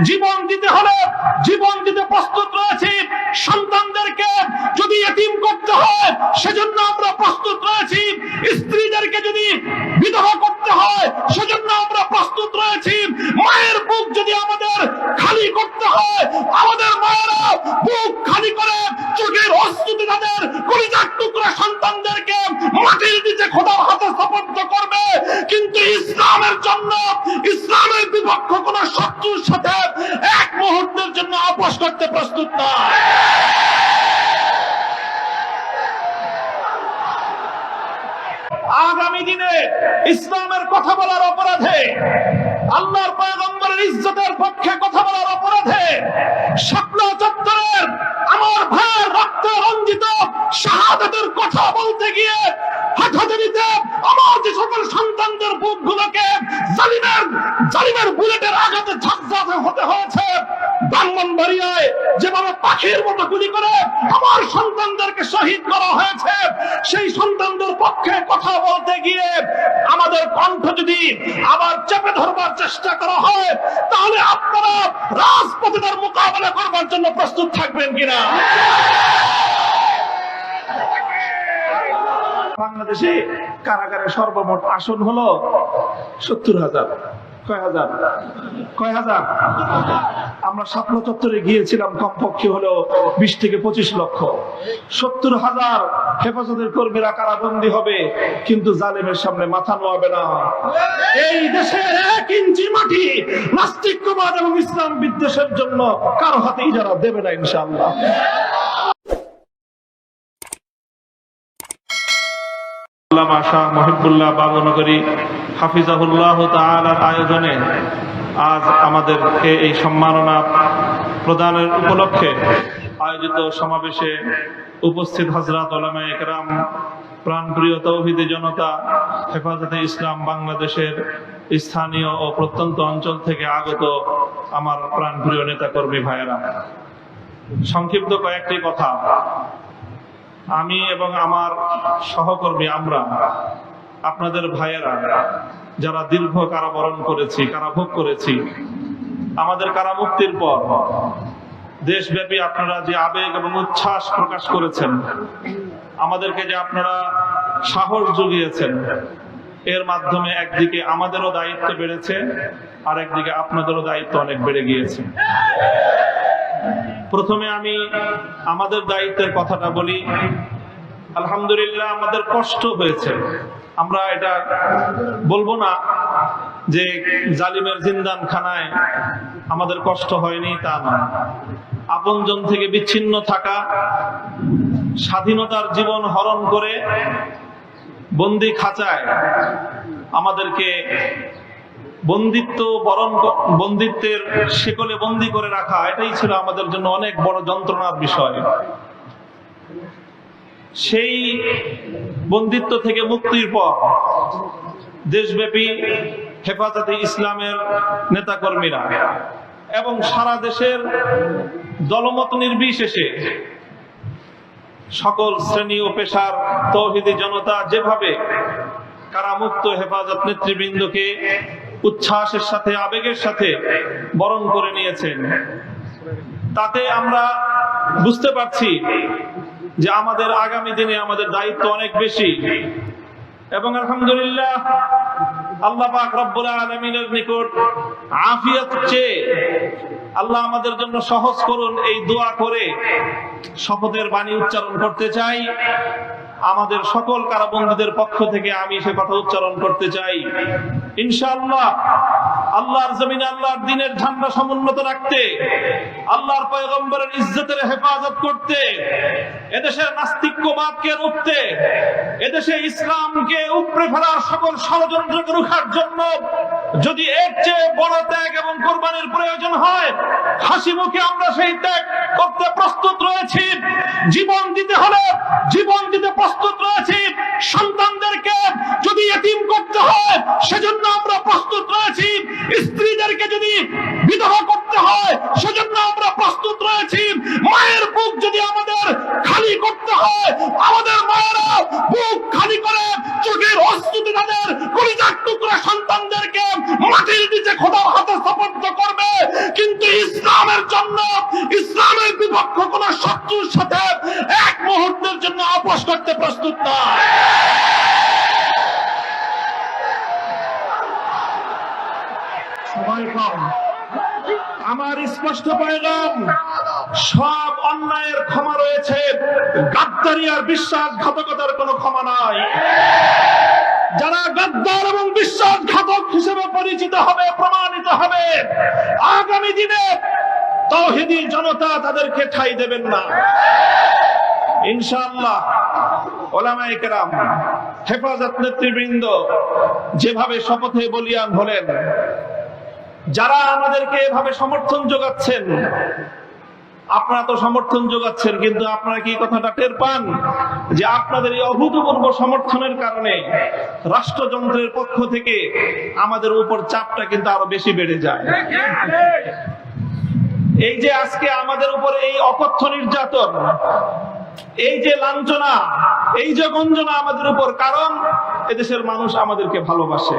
জীবন দিতে হলে জীবন দিতে প্রস্তুত রয়েছি। সন্তানদেরকে যদি এতিম করতে হয় সেজন্য আমরা প্রস্তুত রয়েছি। স্ত্রীদেরকে যদি বিধবা করতে হয় সেজন্য আমরা প্রস্তুত রয়েছি। মায়ের বুক যদি আমাদের খালি করতে হয়, আমাদের মায়েরা বুক খালি করে চোখের অশ্রুতে তাদের কলিজার টুকরা সন্তানদেরকে মাটির নিচে খোদার হাতে সুপর্দ করবে। কিন্তু ইসলামের জন্য, ইসলামের বিপক্ষ কোন শত্রুর সাথে এক মুহূর্তের জন্য আপোষ করতে প্রস্তুত নয়। আগামী দিনে ইসলামের কথা বলার অপরাধে, আল্লাহর পয়গম্বরের ইজ্জতের পক্ষে কথা বলার অপরাধে, শাপলা চত্বরের আমার ভাইয়ের রক্তে রঞ্জিত শাহাদাতের কথা বলতে গিয়ে হাজারিতে আমার যে সকল সন্তানদের বুকগুলোকে জালিমের বুলেটের আঘাতে ঝাঁঝাঁঝ হতে হয়েছে, ব্রাহ্মণবাড়িয়ায় যেভাবে পাখির মতো গুলি করে আমার সন্তানদেরকে শহীদ করা হয়েছে, সেই সন্তানদের পক্ষে কথা বলতে গিয়ে আমাদের কণ্ঠ যদি আবার চেপে ধরবার চেষ্টা করা হয়, তাহলে আপনারা রাজপথে তার মোকাবেলা করবার জন্য প্রস্তুত থাকবেন কিনা? বাংলাদেশে কারাগারে সর্বমোট আসন হলো 70,000। কয় হাজার? আমরা শাপলা চত্বরে গিয়েছিলাম, কমপক্ষে হলো 20 থেকে 25 লক্ষ। 70,000 হেফাজতের কর্মীরা কারাবন্দী হবে, কিন্তু জালেমের সামনে মাথা নোয়াবে না। এই দেশের 1 ইঞ্চি মাটি নাস্তিক্যবাদ এবং ইসলাম বিদ্বেষের জন্য কারো হাতেই যারা দেবে না ইনশাআল্লাহ। শাহ মহিবুল্লাহ বাবুনগরী হাফিজাহুল্লাহ তাআলার আয়োজনে আজ আমাদেরকে এই সম্মাননা প্রদানের উপলক্ষে আয়োজিত সমাবেশে উপস্থিত হযরত উলামায়ে কেরাম, প্রাণপ্রিয় তৌহিদি জনতা, হেফাজতে ইসলাম বাংলাদেশের স্থানীয় ও প্রত্যন্ত অঞ্চল থেকে আগত আমার প্রাণপ্রিয় নেতাকর্মী ভাইয়েরা, সংক্ষিপ্ত কয়েকটি কথা। আমি এবং আমার সহকর্মী, আমরা আপনাদের ভাইয়েরা যারা দীর্ঘ কারাবরণ করেছি, কারাভোগ করেছি, আমাদের কারামুক্তির পর দেশব্যাপী আপনারা যে আবেগ এবং উচ্ছ্বাস প্রকাশ করেছেন, আমাদেরকে যে আপনারা সাহস জুগিয়েছেন, এর মাধ্যমে একদিকে আমাদেরও দায়িত্ব বেড়েছে, আর একদিকে আপনাদেরও দায়িত্ব অনেক বেড়ে গিয়েছে। প্রথমে আমি আমাদের দায়িত্বের কথাটা বলি। আলহামদুলিল্লাহ, আমাদের কষ্ট হয়েছে। আমরা এটা বলবো না যে জালিমের জিন্দানখানায় আমাদের কষ্ট হয়নি, তা না। আপনজন থেকে বিচ্ছিন্ন থাকা, স্বাধীনতার জীবন হরণ করে বন্দি খাঁচায় আমাদেরকে বন্দিত্বের শিকলে বন্দী করে রাখা, এটাই ছিল আমাদের জন্য অনেক বড় যন্ত্রণার বিষয়। সেই বন্দিত্ব থেকে মুক্তির পর দেশব্যাপী হেফাজতে ইসলামের নেতাকর্মীরা এবং সারা দেশের দলমত নির্বিশেষে সকল শ্রেণী ও পেশার তৌহিদি জনতা যেভাবে কারামুক্ত হেফাজত নেতৃবৃন্দকে উচ্ছ্বাসের সাথে, আবেগের সাথে বরণ করে নিয়েছেন, তাতে আমরা বুঝতে পারছি যে আমাদের আগামী দিনে আমাদের দায়িত্ব অনেক বেশি। এবং আলহামদুলিল্লাহ, আল্লাহ পাক রব্বুল আলামিনের নিকট আফিয়ত চেয়ে আল্লাহ আমাদের জন্য সহজ করুন, এই দোয়া করে শপথের বাণী উচ্চারণ করতে চাই। আমাদের সকল কারাবন্দীদের পক্ষ থেকে আমি সে কথা উচ্চারণ করতে চাই, ইনশাআল্লাহ আল্লাহর জমিনে আল্লাহর দ্বীনের ঝান্ডা সমুন্নত রাখতে, আল্লাহর পয়গম্বরের ইজ্জতের হেফাজত করতে, এদেশের নাস্তিক্যবাদকে রুখতে, এদেশে ইসলামকে উপড়ে ফেলার সকল ষড়যন্ত্রকে রুখার জন্য যদি এর চেয়ে বড় ত্যাগ এবং কোরবানির প্রয়োজন হয়, হাসি মুখে আমরা সেই ত্যাগ করতে প্রস্তুত রয়েছি। জীবন দিতে হলে জীবন দিতে প্রস্তুত রয়েছি। সন্তানদেরকে যদি এতিম করতে হয় সেজন্য আমরা প্রস্তুত রয়েছি। স্ত্রীদেরকে যদি বিধবা করতে হয় সেজন্য আমরা প্রস্তুত রয়েছি। মায়ের বুক যদি আমাদের খালি করতে হয়, আমাদের মায়েরা বুক খালি করে চোখের অশ্রুতে তাদের কলিজার টুকরা সন্তানদেরকে মাটির নিচে খোদার হাতে সুপর্দ করবে, কিন্তু ইসলামের জন্য, ইসলামের বিপক্ষে কোন শত্রুর সাথে এক মুহূর্তের জন্য আপোষ করতে প্রস্তুত নয়। সবাই কম, আমার স্পষ্ট পয়গাম, সব অন্যায়ের ক্ষমা রয়েছে, গাদ্দারি আর বিশ্বাসঘাতকতার কোনো ক্ষমা নাই। যারা গাদ্দার এবং বিশ্বাসঘাতক হিসেবে পরিচিত হবে, প্রমাণিত হবে, আগামী দিনে তাওহীদি জনতা তাদেরকে ঠাঁই দেবেন না ইনশাআল্লাহ। ওলামায়ে কেরাম, হেফাজত নেতৃবৃন্দ যেভাবে শপথে বলিয়ান হলেন, যারা আমাদেরকে এভাবে সমর্থন যোগাচ্ছেন, আপনারা তো সমর্থন যোগাচ্ছেন, কিন্তু আপনারা কি কথাটা টের পান যে আপনাদের এই অভূতপূর্ব সমর্থনের কারণে রাষ্ট্রযন্ত্রের পক্ষ থেকে আমাদের উপর চাপটা কিন্তু আরো বেশি বেড়ে যায়। এই যে আজকে আমাদের উপর এই অকথ্য নির্যাতন, এই যে লাঞ্ছনা, এই যে গঞ্জনা আমাদের উপর, কারণ এদেশের মানুষ আমাদেরকে ভালোবাসে,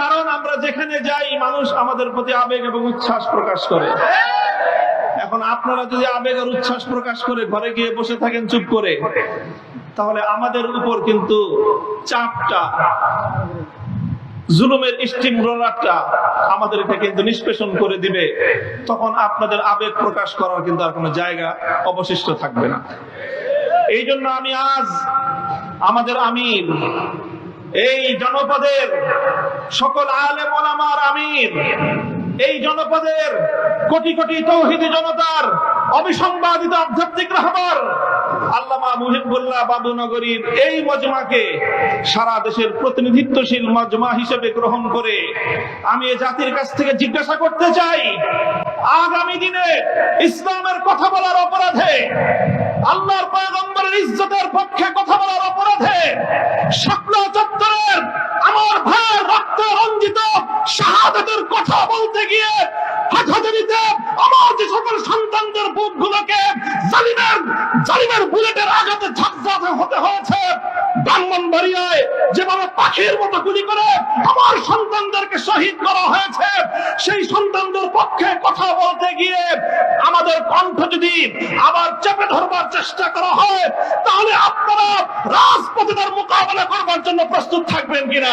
কারণ আমরা যেখানে যাই মানুষ আমাদের প্রতি আবেগ এবং উচ্ছ্বাস প্রকাশ করে। এখন আপনারা যদি আবেগ আর উচ্ছ্বাস প্রকাশ করে ঘরে গিয়ে বসে থাকেন চুপ করে, তাহলে আমাদের উপর কিন্তু চাপটা, জুলুমের স্টিম রোলারটা আমাদেরকে কিন্তু নিষ্পেষণ করে দিবে। তখন আপনাদের আবেগ প্রকাশ করার কিন্তু আর কোনো জায়গা অবশিষ্ট থাকবে না। এই জন্য আমি আজ আমাদের আমির, এই জনপদের সকল আলেম ওলামার আমির, এই জনপদের কোটি কোটি তাওহীদি জনতার অবিসংবাদিত আধ্যাত্মিক রাহবার আল্লামা মুহিবুল্লাহ বাবুনগরীর এই মজমাকে সারা দেশের প্রতিনিধিত্বশীল মজমা হিসেবে গ্রহণ করে আমি এই জাতির কাছ থেকে জিজ্ঞাসা করতে চাই, আগামী দিনে ইসলামের কথা বলার অপরাধে, আল্লাহর পয়গম্বরের ইজ্জতের পক্ষে কথা বলার অপরাধে, শাপলা চত্বরের আমার ভাইয়ের রক্তে রঞ্জিত শাহাদাতের কথা বলতে গিয়ে হাজারিতে আমার যে সকল সন্তানদের বুকগুলোকে জালিমের বুলেটের আঘাতে ঝাঁঝাতে হতে হয়েছে, ব্রাহ্মণবাড়িয়ায় যেভাবে পাখির মতো গুলি করে আমার সন্তানদেরকে শহীদ করা হয়েছে, সেই সন্তানদের পক্ষে কথা বলতে গিয়ে আমাদের কণ্ঠ যদি আবার চেপে ধরবার চেষ্টা করা হয়, তাহলে আপনারা রাজপথে তার মোকাবেলা করবার জন্য প্রস্তুত থাকবেন কিনা?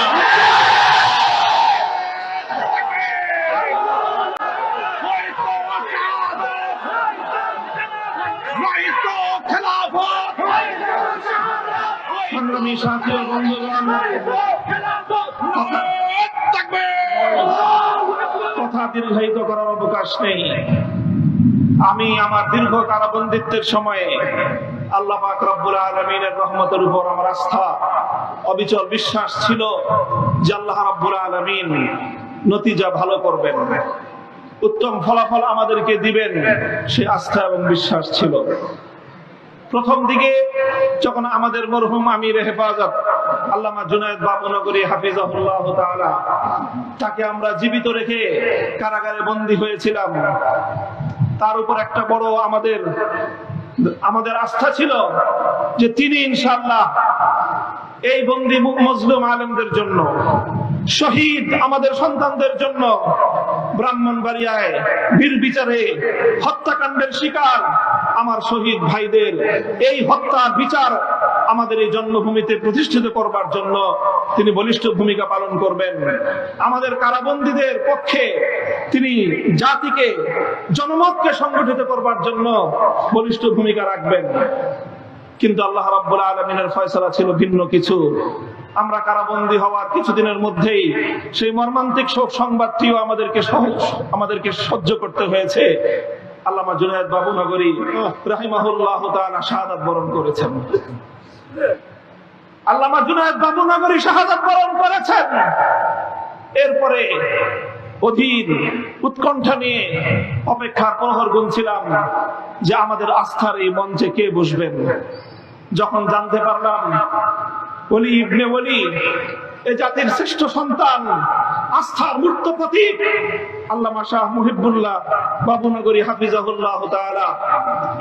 সংগ্রামী সাথী ও বন্ধুগণ, কথা দীর্ঘায়িত করার অবকাশ নেই। আমি আমার দীর্ঘ কারাবন্দিত্বের সময়ে আল্লাহ পাক রব্বুল আলামিনের রহমতের উপর আমার আস্থা, অবিচল বিশ্বাস ছিল যে আল্লাহ রব্বুল আলামিন নতিজা ভালো করবেন, উত্তম ফলাফল আমাদেরকে দিবেন, সে আস্থা এবং বিশ্বাস ছিল। প্রথম দিকে যখন আমাদের মরহুম আমির হেফাজত আল্লামা জুনায়েদ বাবুনগরী হাফিজাহুল্লাহ তাআলা, তাকে আমরা জীবিত রেখে কারাগারে বন্দী হয়েছিলাম, তার উপর একটা বড় আমাদের আস্থা ছিল যে তিনি ইনশাআল্লাহ এই বন্দী মজলুম আলেমদের জন্য, শহীদ আমাদের সন্তানদের জন্য, ব্রাহ্মণবাড়িয়ায় নির্বিচারে হত্যাকাণ্ডের শিকার আমার শহীদ ভাইদের এই হত্যার বিচার আমাদের এই জন্মভূমিতে প্রতিষ্ঠিত করবার জন্য তিনি বলিষ্ঠ ভূমিকা পালন করবেন। আমাদের কারাবন্দীদের পক্ষে তিনি জাতিকে, জনমতকে সংগঠিত করবার জন্য বলিষ্ঠ ভূমিকা রাখবেন। কিন্তু আল্লাহ রাব্বুল আলামিনের ফয়সালা ছিল ভিন্ন কিছু। আমরা কারাবন্দী হওয়ার কিছুদিনের মধ্যেই সেই মর্মান্তিক শোক সংবাদটিও আমাদেরকে সহ্য করতে হয়েছে। আল্লামা জুনায়েদ বাবুনগরী রাহিমাহুল্লাহ তাআলা শাহাদাত বরণ করেছেন। আল্লামা জুনায়েদ বাবুনগরী শাহাদাত বরণ করেছেন। এরপরে অধীর উৎকণ্ঠা নিয়ে অপেক্ষার প্রহর গুনছিলাম যে আমাদের আস্থার এই মঞ্চে কে বসবেন। যখন জানতে পারলাম ওলি ইবনে ওলি, এই জাতির শ্রেষ্ঠ সন্তান, আস্থার মূর্ত প্রতীক আল্লামা শাহ মুহিবুল্লাহ বাবুনগরী হাফিজাহুল্লাহ তাআলা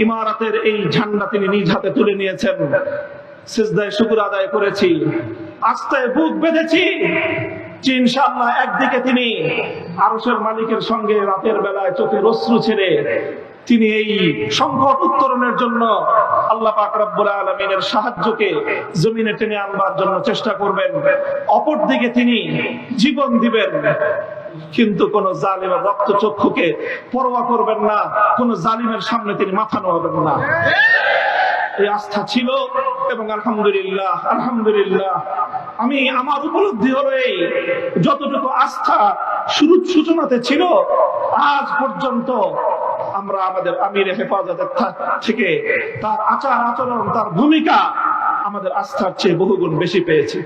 ইমারতের এই ঝান্ডা তিনি নিজ হাতে তুলে নিয়েছেন, সিজদায় শুকর আদায় করেছি, আস্থায় বুক বেঁধেছি। যে ইনশাআল্লাহ একদিকে তিনি আরশের মালিকের সঙ্গে রাতের বেলায় চোখের অশ্রু ছেড়ে তিনি এই সংকট উত্তরণের জন্য আল্লাহ পাক রব্বুল আলামিনের সাহায্যকে জমিনে টেনে আনবার জন্য চেষ্টা করবেন, অপরদিকে তিনি জীবন দিবেন, কিন্তু কোন জালিমের রক্তচক্ষুকে পরোয়া করবেন না, কোন জালিমের সামনে তিনি মাথা নোয়াবেন না। এই আস্থা ছিল এবং আলহামদুলিল্লাহ আলহামদুলিল্লাহ আমি আমার উপলব্ধি হলো এই যতটুকু আস্থা শুরুর সূচনাতে ছিল আজ পর্যন্ত আমরা আমাদের আমিরে হেফাজতের থেকে তার আচার আচরণ, তার ভূমিকা আমাদের আস্থার চেয়ে বহুগুণ বেশি পেয়েছি।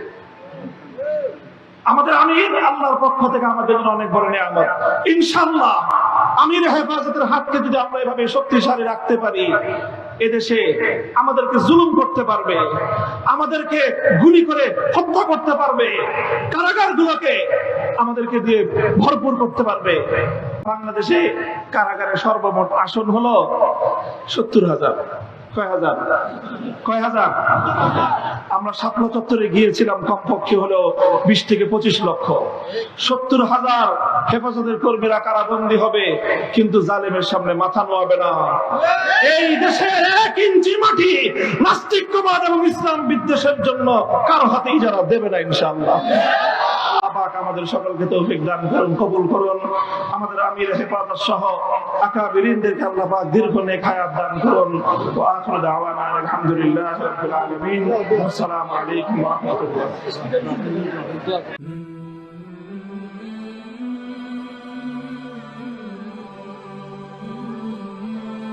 আমাদের আমির আল্লাহর পক্ষ থেকে আমাদের জন্য অনেক বড় নিয়ামত। ইনশাআল্লাহ আমির হেফাজতের হাতকে যদি আমরা এভাবে শক্তিশালী রাখতে পারি, এদেশে আমাদেরকে জুলুম করতে পারবে, আমাদেরকে গুলি করে হত্যা করতে পারবে, কারাগারগুলোকে আমাদেরকে দিয়ে ভরপুর করতে পারবে। বাংলাদেশে কারাগারে সর্বমোট আসন হলো 70,000। কয় হাজার? আমরা শাপলা চত্বরে গিয়েছিলাম, কমপক্ষে হলো 20 থেকে 25 লক্ষ। 70,000 হেফাজতের কর্মীরা কারাবন্দী হবে, কিন্তু জালেমের সামনে মাথা নোয়াবে না। এই দেশের 1 ইঞ্চি মাটি নাস্তিক্যবাদ এবং ইসলাম বিদ্বেষের জন্য কারো হাতেই যারা দেবে না ইনশাআল্লাহ। আমাদের সকলকে তৌফিক দান করুন, কবুল করুন। আমাদের আমির হেফাজত সহ আকাবিরিনদেরকে আল্লাহ পাক দীর্ঘ নেক হায়াত দান করুন। ওয়া আখিরু দাওয়ানা আলহামদুলিল্লাহি রাব্বিল আলামিন। আসসালামু আলাইকুম ওয়া রাহমাতুল্লাহ।